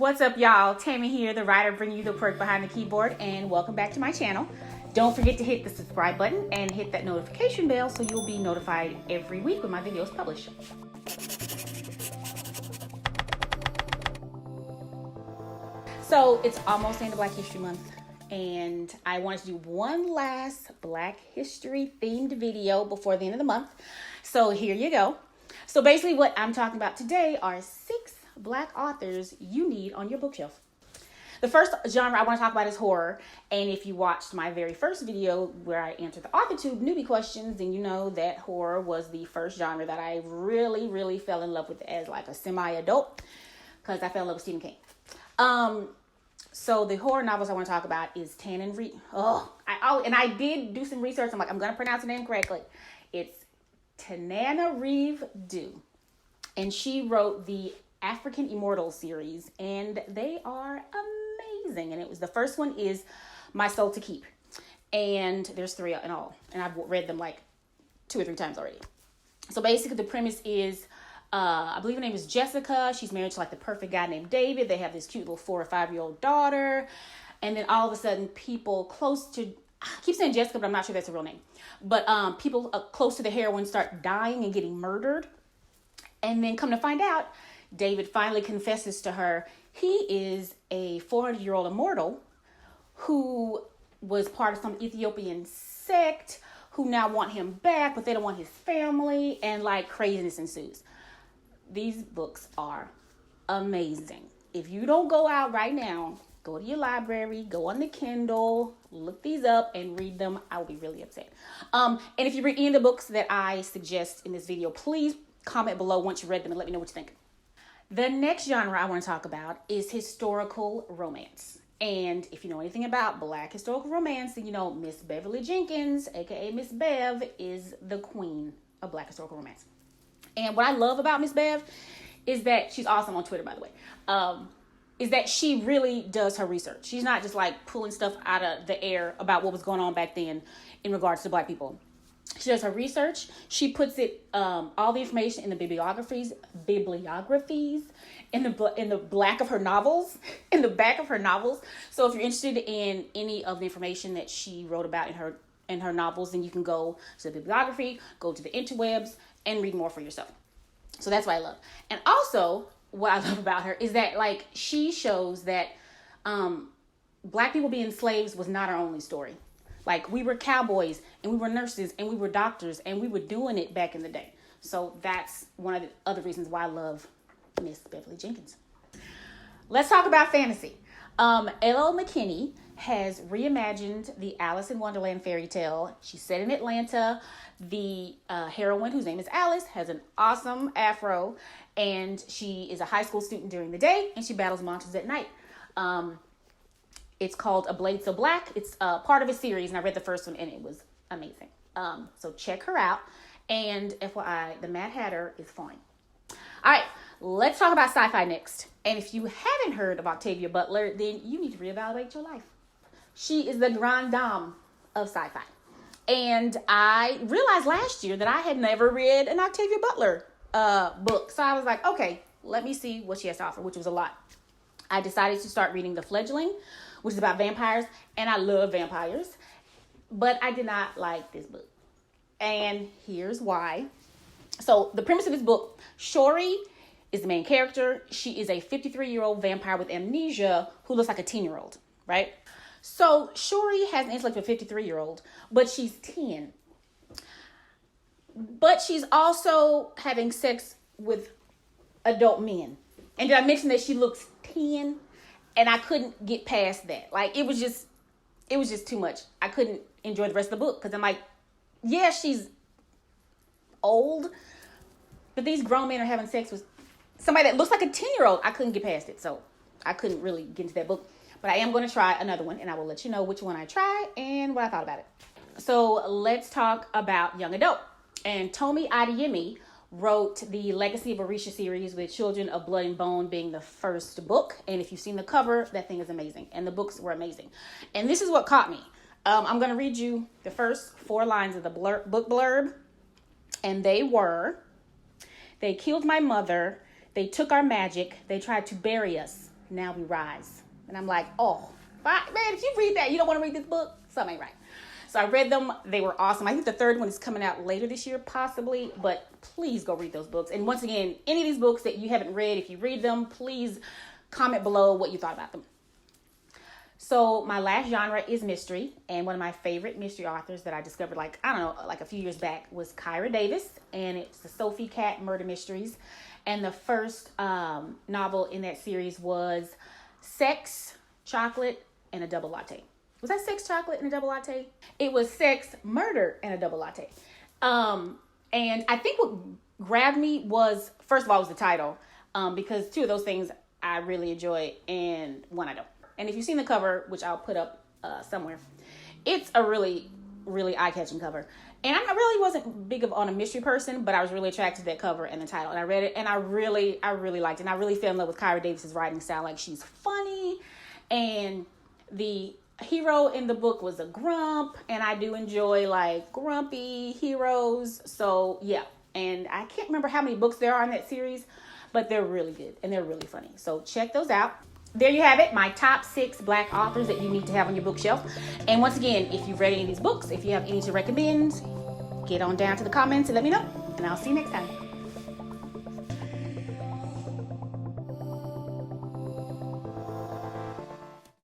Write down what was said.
What's up, y'all? Tammy here, the writer bringing you the perk behind the keyboard, and welcome back to my channel. Don't forget to hit the subscribe button and hit that notification bell so you'll be notified every week when my videos publish. So it's almost the end of Black History Month, and I wanted to do one last Black History themed video before the end of the month. So here you go. So basically what I'm talking about today are 6 Black authors you need on your bookshelf. The first genre I want to talk about is horror. And if you watched my very first video where I answered the AuthorTube newbie questions, then you know that horror was the first genre that I really fell in love with as like a semi-adult, because I fell in love with Stephen King. So the horror novels I want to talk about is Tannen Reed. And I did do some research. I'm like, I'm going to pronounce the name correctly. It's Tananarive Due. And she wrote the African Immortals series, and they are amazing. And it was, the first one is My Soul to Keep, and there's 3 in all, and I've read them like 2 or 3 times already. So basically the premise is I believe her name is Jessica. She's married to like the perfect guy named David. They have this cute little 4 or 5-year-old daughter, and then all of a sudden people close to, I keep saying Jessica, but I'm not sure that's her real name, but people close to the heroine start dying and getting murdered. And then come to find out, David finally confesses to her he is a 400-year-old immortal who was part of some Ethiopian sect who now want him back, but they don't want his family, and like craziness ensues. These books are amazing. If you don't go out right now, go to your library, go on the Kindle, look these up and read them. I will be really upset. And if you read any of the books that I suggest in this video, please comment below once you read them and let me know what you think. The next genre I want to talk about is historical romance. And if you know anything about Black historical romance, then you know Miss Beverly Jenkins, aka Miss Bev, is the queen of Black historical romance. And what I love about Miss Bev is that she's awesome on Twitter, by the way, is that she really does her research. She's not just like pulling stuff out of the air about what was going on back then in regards to Black people. She does her research. She puts it, all the information in the bibliographies in the back of her novels, So if you're interested in any of the information that she wrote about in her novels, then you can go to the bibliography, go to the interwebs, and read more for yourself. So that's what I love. And also, what I love about her is that like she shows that Black people being slaves was not our only story. Like, we were cowboys, and we were nurses, and we were doctors, and we were doing it back in the day. So that's one of the other reasons why I love Miss Beverly Jenkins. Let's talk about fantasy. L.L. McKinney has reimagined the Alice in Wonderland fairy tale. She's set in Atlanta. The heroine, whose name is Alice, has an awesome afro, and she is a high school student during the day, and she battles monsters at night. It's called A Blade So Black. It's part of a series, and I read the first one, and it was amazing. So check her out. And FYI, the Mad Hatter is fine. All right, let's talk about sci-fi next. And if you haven't heard of Octavia Butler, then you need to reevaluate your life. She is the grande dame of sci-fi. And I realized last year that I had never read an Octavia Butler book. So I was like, okay, let me see what she has to offer, which was a lot. I decided to start reading The Fledgling, which is about vampires, and I love vampires, but I did not like this book, and here's why. So the premise of this book, Shori is the main character. She is a 53-year-old vampire with amnesia who looks like a 10-year-old, right? So Shori has an intellect of a 53-year-old, but she's 10. But she's also having sex with adult men. And did I mention that she looks 10? And I couldn't get past that. Like, it was just too much. I couldn't enjoy the rest of the book because I'm like, yeah, she's old, but these grown men are having sex with somebody that looks like a 10-year-old. I couldn't get past it, so I couldn't really get into that book. But I am going to try another one, and I will let you know which one I try and what I thought about it. So let's talk about young adult. And Tomi Adeyemi wrote the Legacy of Orisha series, with Children of Blood and Bone being the first book. And if you've seen the cover, that thing is amazing. And the books were amazing. And this is what caught me. I'm going to read you the first 4 lines of the book blurb. And they were, "They killed my mother. They took our magic. They tried to bury us. Now We Rise. And I'm like, oh, man, if you read that, you don't want to read this book, something ain't right. So I read them. They were awesome. I think the third one is coming out later this year, possibly. But please go read those books. And once again, any of these books that you haven't read, if you read them, please comment below what you thought about them. So my last genre is mystery. And one of my favorite mystery authors that I discovered, like a few years back was Kyra Davis. And it's the Sophie Cat Murder Mysteries. And the first novel in that series was Sex, Chocolate, and a Double Latte. Was that Sex, Chocolate, and a Double Latte? It was Sex, Murder, and a Double Latte. And I think what grabbed me was, first of all, was the title. Because two of those things I really enjoy and one I don't. And if you've seen the cover, which I'll put up somewhere, it's a really, really eye-catching cover. And I really wasn't big on a mystery person, but I was really attracted to that cover and the title. And I read it, and I really liked it. And I really fell in love with Kyra Davis's writing style. Like, she's funny, and the hero in the book was a grump, and I do enjoy like grumpy heroes. So yeah, and I can't remember how many books there are in that series, but they're really good and they're really funny. So check those out. There you have it, my top 6 Black authors that you need to have on your bookshelf. And once again, if you've read any of these books, if you have any to recommend, get on down to the comments and let me know. And I'll see you next time.